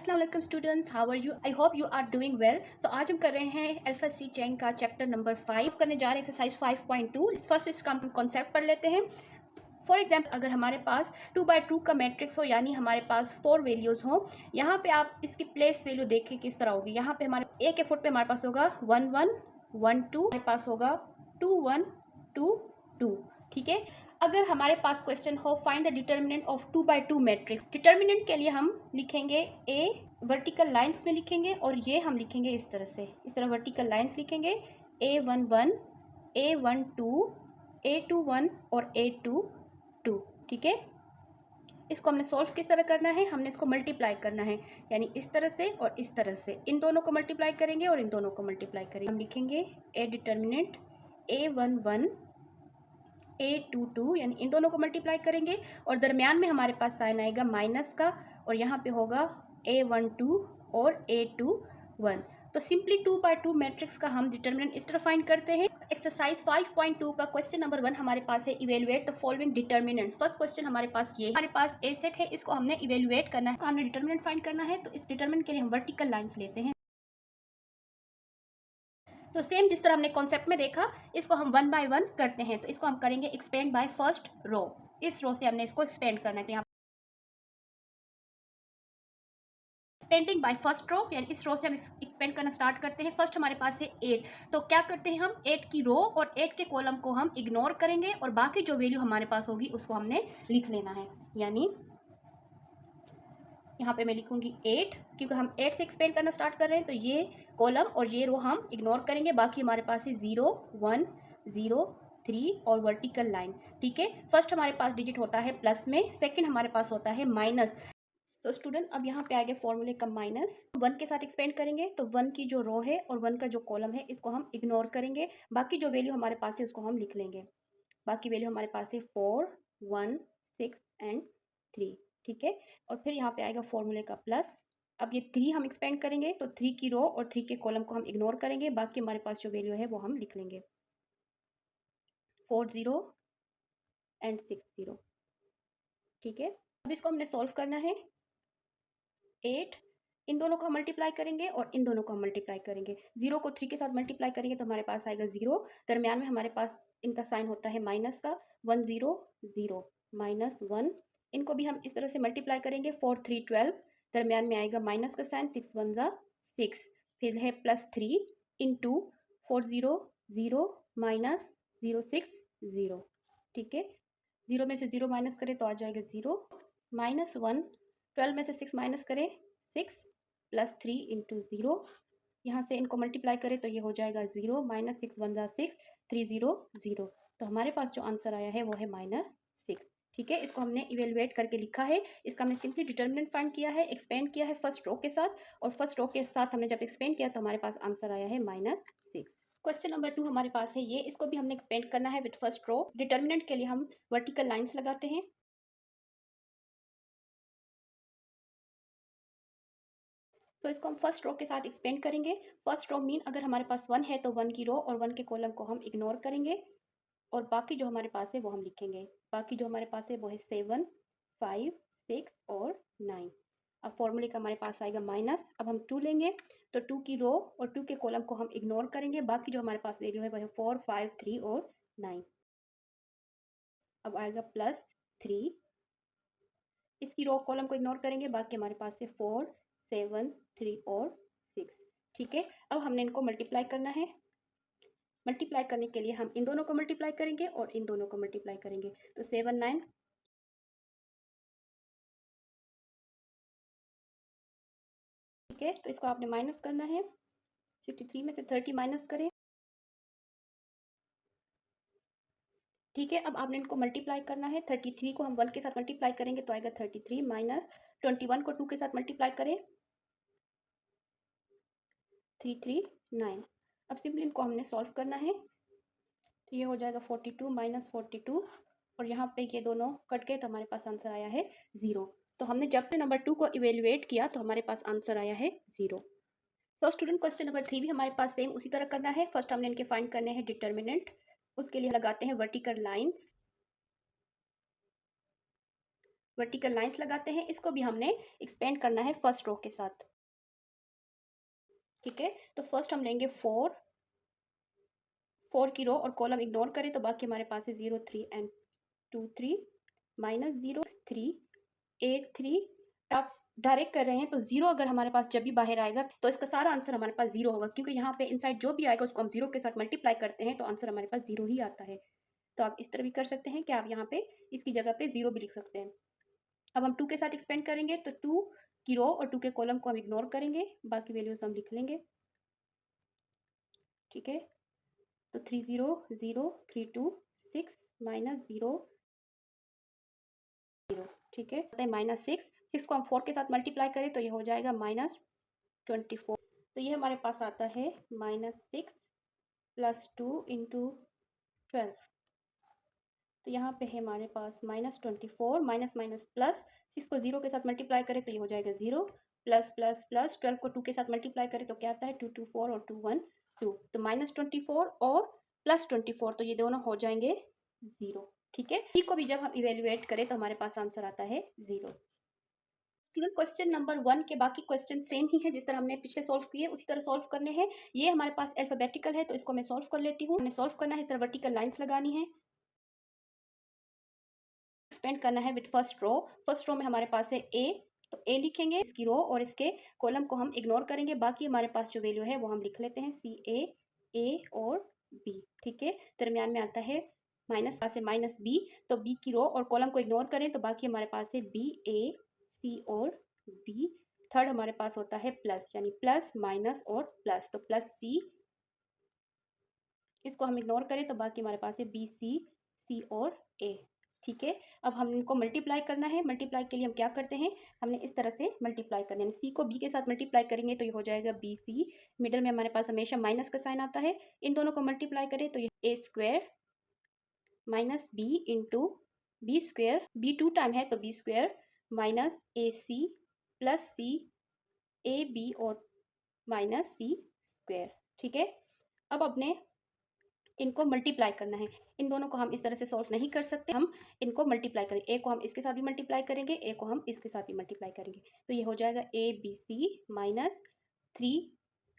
अस्सलाम वालेकुम students, how are you? I hope you are doing well. So आज हम कर रहे हैं अल्फा सी चेन का चैप्टर नंबर 5 करने जा रहे हैं, एक्सरसाइज 5.2। इस फर्स्ट इसका हम कॉन्सेप्ट पढ़ लेते हैं। फॉर एग्जाम्पल, अगर हमारे पास 2x2 का मैट्रिक्स हो, यानी हमारे पास 4 वैल्यूज़ हो, यहाँ पे आप इसकी प्लेस वैल्यू देखें किस तरह होगी। यहाँ पे हमारे ए के फुट पे हमारे पास होगा 1 1 1 2, हमारे पास होगा 2 1 2 2। ठीक है। अगर हमारे पास क्वेश्चन हो find the determinant of 2x2 matrix, determinant के लिए हम लिखेंगे ए वर्टिकल लाइंस में लिखेंगे, और ये हम लिखेंगे इस तरह से, इस तरह वर्टिकल लाइंस लिखेंगे A11 A12 A21 और A22। ठीक है। इसको हमने सॉल्व किस तरह करना है, हमने इसको मल्टीप्लाई करना है, यानी इस तरह से और इस तरह से, इन दोनों को मल्टीप्लाई करेंगे और इन दोनों को मल्टीप्लाई करेंगे। हम लिखेंगे ए डिटर्मिनेंट A11 A22, यानी इन दोनों को मल्टीप्लाई करेंगे और दरमियान में हमारे पास साइन आएगा माइनस का, और यहाँ पे होगा A12 और A21। तो सिंपली 2x2 मैट्रिक्स का हम डिटर्मिनेंट इस तरह फाइंड करते हैं। एक्सरसाइज 5.2 का क्वेश्चन नंबर 1 हमारे पास है evaluate the following determinant. First question हमारे पास ये है, हमारे पास ए सेट है, इसको हमने इवेलुएट करना है, हमने डिटर्मिनेंट फाइंड करना है। तो इस डिटर्मिनेंट के लिए हम वर्टिकल लाइंस लेते हैं। तो सेम जिस तरह हमने कॉन्सेप्ट में देखा, इसको हम 1 बाय 1 करते हैं। तो इसको हम करेंगे एक्सपेंड बाय फर्स्ट रो, इस रो से हमने इसको एक्सपेंड करना है। तो यहाँ एक्सपेंडिंग बाय फर्स्ट रो, यानी इस रो से हम एक्सपेंड करना स्टार्ट करते हैं। फर्स्ट हमारे पास है 8, तो क्या करते हैं हम 8 की रो और 8 के कॉलम को हम इग्नोर करेंगे, और बाकी जो वैल्यू हमारे पास होगी उसको हमने लिख लेना है। यानी यहाँ पे मैं लिखूंगी 8, क्योंकि हम 8 से एक्सपेंड करना स्टार्ट कर रहे हैं। तो ये कॉलम और ये रो हम इग्नोर करेंगे, बाकी हमारे पास है 0 1 0 3 और वर्टिकल लाइन। ठीक है। फर्स्ट हमारे पास डिजिट होता है प्लस में, सेकंड हमारे पास होता है माइनस। तो स्टूडेंट अब यहाँ पे आगे फॉर्मूले का माइनस 1 के साथ एक्सपेंड करेंगे, तो 1 की जो रो है और 1 का जो कॉलम है इसको हम इग्नोर करेंगे, बाकी जो वैल्यू हमारे पास है उसको हम लिख लेंगे। बाकी वैल्यू हमारे पास है 4 1 6 एंड 3। ठीक है। और फिर यहाँ पे आएगा फॉर्मूले का प्लस। अब ये 3 हम एक्सपेंड करेंगे, तो 3 की रो और 3 के कॉलम को हम इग्नोर करेंगे, बाकी हमारे पास जो वैल्यू है वो हम लिख लेंगे 4 0 एंड 6 0। ठीक है। अब इसको हमने सॉल्व करना है। 8, इन दोनों को हम मल्टीप्लाई करेंगे और इन दोनों को हम मल्टीप्लाई करेंगे। 0 को 3 के साथ मल्टीप्लाई करेंगे तो हमारे पास आएगा 0, दरमियान में हमारे पास इनका साइन होता है माइनस का, 1 0 0 माइनस 1। इनको भी हम इस तरह से मल्टीप्लाई करेंगे, 4 3 12, दरमियान में आएगा माइनस का साइन, 6 1 6, फिर है प्लस 3 इंटू 4 0 0 माइनस 0 6 0। ठीक है। 0 में से 0 माइनस करें तो आ जाएगा 0 माइनस 1, 12 में से 6 माइनस करें 6 प्लस 3 इंटू 0, यहाँ से इनको मल्टीप्लाई करें तो ये हो जाएगा 0 माइनस 6 1 6 3 0 0। तो हमारे पास जो आंसर आया है वो है -6। ठीक है। इसको हमने इवेलुएट करके लिखा है। इसका हमने सिंपली डिटर्मिनेंट फाइंड किया है, एक्सपेंड किया है फर्स्ट रो के साथ, और फर्स्ट रो के साथ हमने जब एक्सपेंड किया तो हमारे पास आंसर आया है -6। क्वेश्चन नंबर 2 हमारे पास है ये, इसको भी हमने एक्सपेंड करना है विद फर्स्ट रो। डिटर्मिनेंट के लिए हम वर्टिकल लाइंस लगाते हैं। तो इसको हम फर्स्ट रो के साथ एक्सपेंड करेंगे। फर्स्ट रो मीन अगर हमारे पास 1 है तो 1 की रो और 1 के कॉलम को हम इग्नोर करेंगे, और बाकी जो हमारे पास है वो हम लिखेंगे। बाकी जो हमारे पास है वो है 7 5 6 और 9। अब फॉर्मूले का हमारे पास आएगा माइनस। अब हम 2 लेंगे, तो 2 की रो और 2 के कॉलम को हम इग्नोर करेंगे, बाकी जो हमारे पास वैल्यू है वो है 4 5 3 और 9। अब आएगा प्लस 3, इसकी रो कॉलम को इग्नोर करेंगे, बाकी हमारे पास है 4 7 3 और 6। ठीक है। अब हमने इनको मल्टीप्लाई करना है। मल्टीप्लाई करने के लिए हम इन दोनों को मल्टीप्लाई करेंगे और इन दोनों को मल्टीप्लाई करेंगे, तो 7 9। ठीक है। तो इसको आपने माइनस करना है, 63 में से 30 माइनस करें। ठीक है। अब आपने इनको मल्टीप्लाई करना है। 33 को हम 1 के साथ मल्टीप्लाई करेंगे तो आएगा 33 माइनस 21 को 2 के साथ मल्टीप्लाई करें 339। अब सिंपली इनको हमने सॉल्व करना है, तो ये हो जाएगा 42 माइनस 42, और यहाँ पे ये दोनों कट गए तो हमारे पास आंसर आया है 0। तो हमने जब से नंबर 2 को इवेलुएट किया तो हमारे पास आंसर आया है 0। तो स्टूडेंट क्वेश्चन नंबर 3 भी हमारे पास सेम उसी तरह करना है। फर्स्ट हमने इनके फाइंड करने हैं डिटर्मिनेंट, उसके लिए लगाते हैं वर्टिकल लाइंस। वर्टिकल लाइंस लगाते हैं। इसको भी हमने एक्सपेंड करना है फर्स्ट रो के साथ, ठीक है। तो फर्स्ट हम लेंगे 4 की रो और कॉलम इग्नोर करें तो बाकी हमारे पास है 0 3 एंड 2 3 माइनस 0 3 8 3। आप डायरेक्ट कर रहे हैं तो 0 अगर हमारे पास जब भी बाहर आएगा तो इसका सारा आंसर हमारे पास 0 होगा, क्योंकि यहाँ पे इनसाइड जो भी आएगा उसको हम 0 के साथ मल्टीप्लाई करते हैं तो आंसर हमारे पास 0 ही आता है। तो आप इस तरह भी कर सकते हैं कि आप यहाँ पे इसकी जगह पे 0 भी लिख सकते हैं। अब हम 2 के साथ एक्सपेंड करेंगे तो 2 की रो और 2 के कॉलम को हम इग्नोर करेंगे, बाकी वैल्यूज हम लिख लेंगे, ठीक है। तो 3 0 0 3 2 6 माइनस 0 0, ठीक है। -6 को हम 4 के साथ मल्टीप्लाई करें तो ये हो जाएगा -24। तो ये हमारे पास आता है -6 + 2 × 12। तो यहाँ पे है हमारे पास -24 माइनस माइनस प्लस 6 को 0 के साथ मल्टीप्लाई करें तो ये हो जाएगा 0 प्लस प्लस प्लस 12 को 2 के साथ मल्टीप्लाई करें तो क्या आता है 2 2 4 और 2 1 2। तो -24 और +24 तो ये दोनों हो जाएंगे 0, ठीक है। सी को भी जब हम इवेल्युएट करें तो हमारे पास आंसर आता है 0। स्टूडेंट क्वेश्चन नंबर 1 के बाकी क्वेश्चन सेम ही है, जिस तरह हमने पिछले सॉल्व किए उसी तरह सॉल्व करने हैं। ये हमारे पास अल्फाबेटिकल है तो इसको मैं सॉल्व कर लेती हूँ। हमें सॉल्व करना है, इस तरह वर्टिकल लाइंस लगानी है, एक्सपेंड करना है विद फर्स्ट रो में हमारे पास है ए, तो ए लिखेंगे, इसकी रो और इसके कॉलम को हम इग्नोर करेंगे, बाकी हमारे पास जो वैल्यू है वो हम लिख लेते हैं ए और बी, ठीक है। दरमियान में आता है माइनस से माइनस बी, तो बी की रो और कॉलम को इग्नोर करें तो बाकी हमारे पास है बी ए सी और बी। थर्ड हमारे पास होता है प्लस, यानी प्लस माइनस और प्लस, तो प्लस सी, इसको हम इग्नोर करें तो बाकी हमारे पास है बी सी और ए, ठीक है। अब हम इनको मल्टीप्लाई करना है। मल्टीप्लाई के लिए हम क्या करते हैं, हमने इस तरह से मल्टीप्लाई करना है, सी को बी के साथ मल्टीप्लाई करेंगे तो ये हो जाएगा बी सी, मिडल में हमारे पास हमेशा माइनस का साइन आता है, इन दोनों को मल्टीप्लाई करें तो ये A square minus B into B square, B 2 time है तो B square minus A C plus C A B और माइनस सी स्क्वायर, ठीक है। अब अपने इनको मल्टीप्लाई करना है, इन दोनों को हम इस तरह से सॉल्व नहीं कर सकते, हम इनको मल्टीप्लाई करें, ए को हम इसके साथ भी मल्टीप्लाई करेंगे, ए को हम इसके साथ भी मल्टीप्लाई करेंगे, तो ये हो जाएगा ए बी सी माइनस 3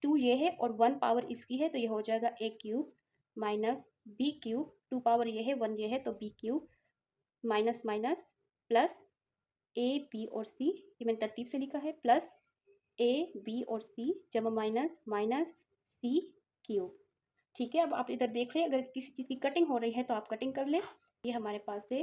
2 ये है और 1 पावर इसकी है तो ये हो जाएगा A cube minus B cube, 2 power ये है 1 ये है तो B cube minus minus plus A B और सी, ये मैंने तरतीब से लिखा है, प्लस ए बी और सी जमा माइनस माइनस सी क्यूब, ठीक है। अब आप इधर देख लें, अगर किसी चीज़ की कटिंग हो रही है तो आप कटिंग कर लें। ये हमारे पास है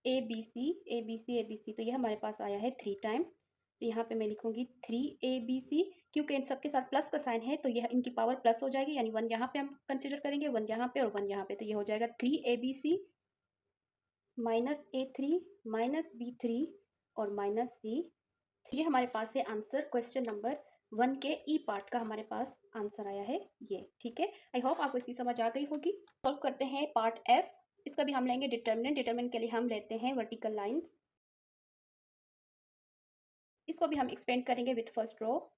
A B C A B C A B C, तो ये हमारे पास आया है 3 टाइम, तो यहाँ पे मैं लिखूंगी 3 ABC, क्योंकि इन सबके साथ प्लस का साइन है तो यह इनकी पावर प्लस हो जाएगी, यानी 1 यहाँ पे हम कंसिडर करेंगे, 1 यहाँ पे और 1 यहाँ पे, तो ये हो जाएगा 3ABC minus A3 minus B3 और माइनस C। ये हमारे पास है आंसर क्वेश्चन नंबर 1 के ई पार्ट का हमारे पास आंसर आया है ये, ठीक है। आई होप आपको इसकी समझ आ गई होगी। सॉल्व करते हैं पार्ट एफ, इसका भी हम लेंगे डिटर्मिनेंट के लिए हम लेते हैं वर्टिकल लाइंस, इसको भी हम एक्सपेंड करेंगे विथ फर्स्ट रो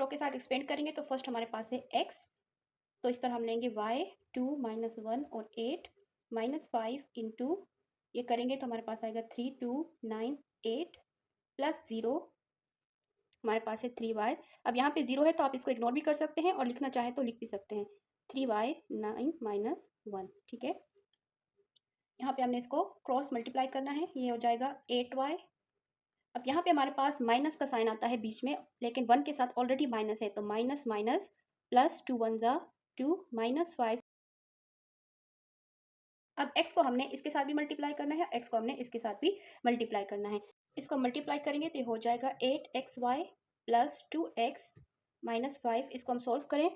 के साथ एक्सपेंड करेंगे तो फर्स्ट हमारे पास है x, तो इस तरह हम लेंगे y 2 माइनस 1 और 8 माइनस 5 इंटू ये करेंगे तो हमारे पास आएगा 3 2 9 8 प्लस 0, हमारे पास है 3y। अब यहाँ पे 0 है तो आप इसको इग्नोर भी कर सकते हैं और लिखना चाहे तो लिख भी सकते हैं, 3y 9 माइनस 1, ठीक है। यहाँ पे हमने इसको क्रॉस मल्टीप्लाई करना है, ये हो जाएगा 8y। अब यहाँ पे हमारे पास माइनस का साइन आता है बीच में, लेकिन 1 के साथ ऑलरेडी माइनस है तो माइनस माइनस प्लस 2 1 ज़ा 2 माइनस 5। अब x को हमने इसके साथ भी मल्टीप्लाई करना है, x को हमने इसके साथ भी मल्टीप्लाई करना है, इसको मल्टीप्लाई करेंगे तो हो जाएगा 8xy प्लस 2x माइनस 5। इसको हम सॉल्व करें,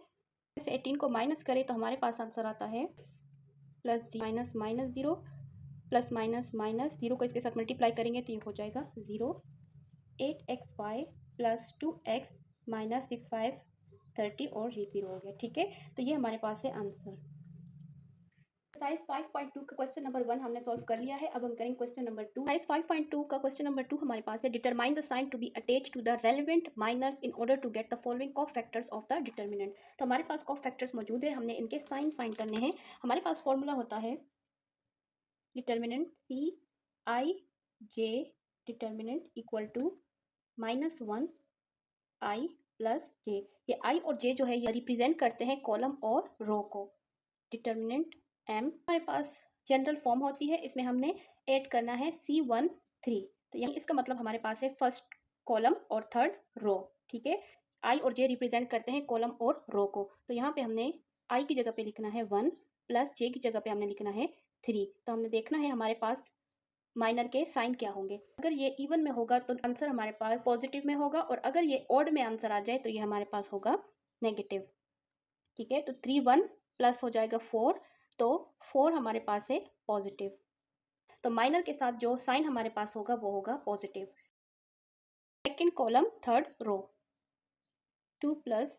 इस 18 को माइनस करें तो हमारे पास आंसर आता है plus minus minus 0 plus minus minus 0 को इसके साथ मल्टीप्लाई करेंगे तो ये हो जाएगा 0 8xy प्लस 2x माइनस 6 5 30 और ये 0 हो गया, ठीक है। तो ये हमारे पास है आंसर। एक्सरसाइज 5.2 का क्वेश्चन नंबर 1 हमने सॉल्व कर लिया है। अब हम करेंगे क्वेश्चन नंबर 2। एक्सरसाइज 5.2 का क्वेश्चन नंबर 2 हमारे पास है, determine the sign to be attached to the relevant minors in order to get the following cofactors of the determinant. तो हमारे पास कोफैक्टर्स मौजूद है, हमने इनके साइन फाइंड करने हैं। हमारे पास फॉर्मूला होता है determinant I J determinant equal to -1 I plus J. ये आई और जे जो है ये रिप्रेजेंट करते हैं कॉलम और रो को। डिटर्मिनेंट एम हमारे पास जनरल फॉर्म होती है, इसमें हमने ऐड करना है C13। तो यहाँ इसका मतलब हमारे पास है फर्स्ट कॉलम और थर्ड रो। ठीक है, आई और जे रिप्रेजेंट करते हैं कॉलम और रो को। तो यहाँ पे हमने आई की जगह पे लिखना है 1 प्लस जे की जगह पे हमने लिखना है 3। तो हमने देखना है हमारे पास माइनर के साइन क्या होंगे। अगर ये इवन में होगा तो आंसर हमारे पास पॉजिटिव में होगा, और अगर ये ऑड में आंसर आ जाए तो ये हमारे पास होगा नेगेटिव। ठीक है, तो 3 1 प्लस हो जाएगा 4, तो 4 हमारे पास है पॉजिटिव। तो माइनर के साथ जो साइन हमारे पास होगा वो होगा positive. Second column third row, 2 +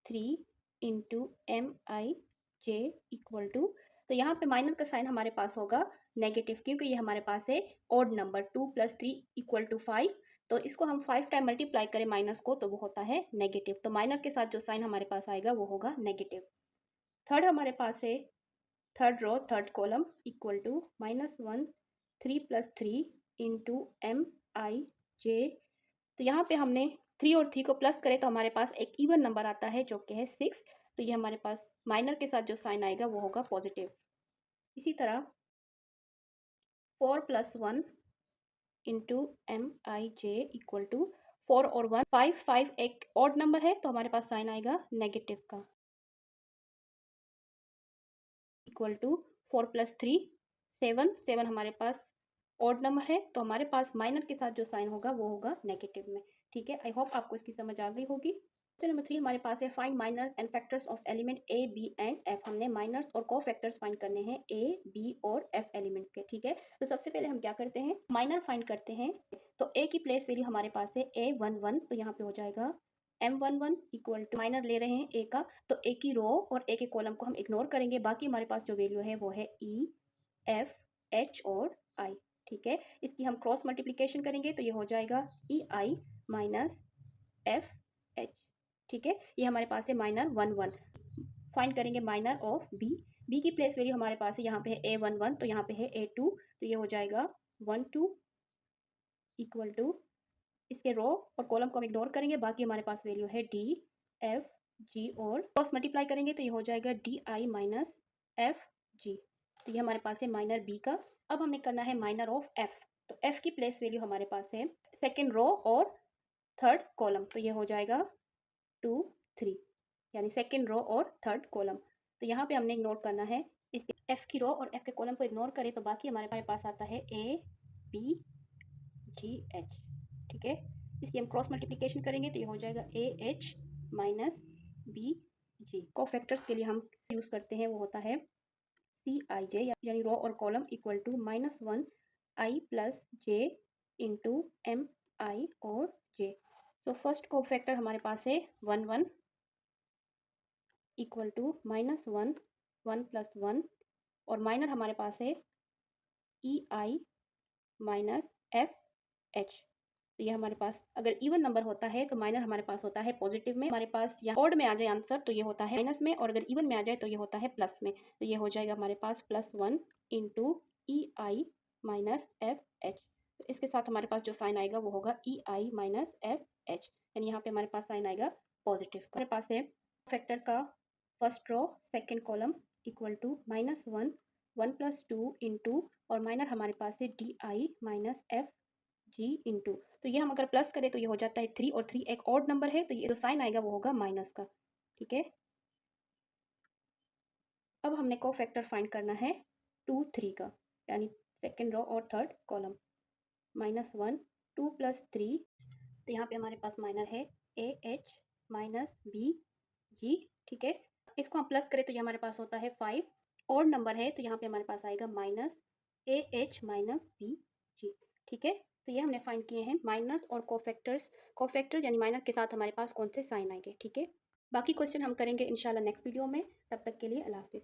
3 × MIJ equal to, तो यहाँ पे माइनर का साइन हमारे पास होगा नेगेटिव, क्योंकि ये हमारे पास है ऑड नंबर। 2 + 3 = 5, तो इसको हम 5 टाइम मल्टीप्लाई करें माइनस को तो वो होता है नेगेटिव। तो माइनर के साथ जो साइन हमारे पास आएगा वो होगा नेगेटिव। थर्ड हमारे पास है third row third column equal to -1 3 + 3 × MIJ। तो यहाँ पे हमने 3 और 3 को प्लस करें तो हमारे पास एक इवन नंबर आता है जो कि है 6। तो ये हमारे पास माइनर के साथ जो साइन आएगा वो होगा पॉजिटिव। इसी तरह 4 + 1 × MIJ इक्वल टू 4 और 1 5 5 एक ऑड नंबर है तो हमारे पास साइन आएगा नेगेटिव का। इक्वल टू 4 + 3 7 7 हमारे पास ऑड नंबर है तो हमारे पास माइनर के साथ जो साइन होगा वो होगा नेगेटिव में। ठीक है, आई होप आपको इसकी समझ आ गई होगी। क्वेश्चन नंबर 3 हमारे पास है find minors and factors of element A B and F। हमने माइनर्स और को फैक्टर्स फाइंड करने हैं A B और F एलिमेंट के। ठीक है, तो सबसे पहले हम क्या करते हैं, माइनर फाइंड करते हैं। तो A की प्लेस वैल्यू हमारे पास है A11, तो यहाँ पे हो जाएगा M11 इक्वल टू, माइनर ले रहे हैं A का, तो A की रो और A के कॉलम को हम इग्नोर करेंगे, बाकी हमारे पास जो वैल्यू है वो है E F H और I। ठीक है, इसकी हम क्रॉस मल्टीप्लिकेशन करेंगे तो ये हो जाएगा EI माइनस FH। ठीक है, ये हमारे पास है माइनर 1 1। फाइंड करेंगे माइनर ऑफ B की प्लेस वैल्यू हमारे पास है, यहाँ पे है A11 तो यहाँ पे है A2, तो ये हो जाएगा 1 2 इक्वल टू, इसके रो और कॉलम को हम इग्नोर करेंगे, बाकी हमारे पास वैल्यू है D F G और क्रॉस मल्टीप्लाई करेंगे तो ये हो जाएगा DI माइनस FG। तो ये हमारे पास है माइनर B का। अब हमें करना है माइनर ऑफ F। तो F की प्लेस वैल्यू हमारे पास है सेकेंड रो और थर्ड कॉलम, तो ये हो जाएगा 2 3, यानी सेकेंड रो और थर्ड कॉलम। तो यहाँ पे हमने इग्नोर करना है इसके F की रो और F के कॉलम को इग्नोर करें तो बाकी हमारे पास आता है A B G H। ठीक है, इसकी हम क्रॉस मल्टीप्लिकेशन करेंगे तो ये हो जाएगा AH माइनस BG। को फैक्टर्स के लिए हम यूज़ करते हैं वो होता है CIJ, यानी रो और column equal to -1 I + J × MI और J। तो फर्स्ट को फैक्टर हमारे पास है 1 1 इक्वल टू -1 1 + 1, और माइनर हमारे पास है EI माइनस FH। तो ये हमारे पास अगर इवन नंबर होता है तो माइनर हमारे पास होता है पॉजिटिव में, हमारे पास यहाँ ऑड में आ जाए आंसर तो ये होता है माइनस में, और अगर इवन में आ जाए तो ये होता है प्लस में। तो ये हो जाएगा हमारे पास +1 × EI माइनस FH। तो इसके साथ हमारे पास जो साइन आएगा वो होगा EI माइनस FH, यानी यहाँ पे हमारे पास साइन आएगा पॉजिटिव। हमारे पास है फैक्टर का first row second column equal to -1 1 + 2 × और माइनर हमारे पास है DI माइनस FG × तो ये हम अगर प्लस करें तो ये हो जाता है 3, और 3 एक ऑड नंबर है तो ये जो साइन आएगा वो होगा माइनस का। ठीक है, अब हमने को फैक्टर फाइंड करना है 2 3 का, यानी सेकेंड रो और थर्ड कॉलम। -1 2 + 3, तो यहाँ पे हमारे पास माइनर है AH माइनस BG। ठीक है, इसको हम प्लस करें तो ये हमारे पास होता है 5, ऑड नंबर है तो यहाँ पे हमारे पास आएगा माइनस AH माइनस BG। ठीक है, तो ये हमने फाइंड किए हैं माइनर्स और कोफैक्टर्स यानी माइनर के साथ हमारे पास कौन से साइन आएंगे। ठीक है, बाकी क्वेश्चन हम करेंगे इंशाल्लाह नेक्स्ट वीडियो में। तब तक के लिए अल्लाह हाफिज़।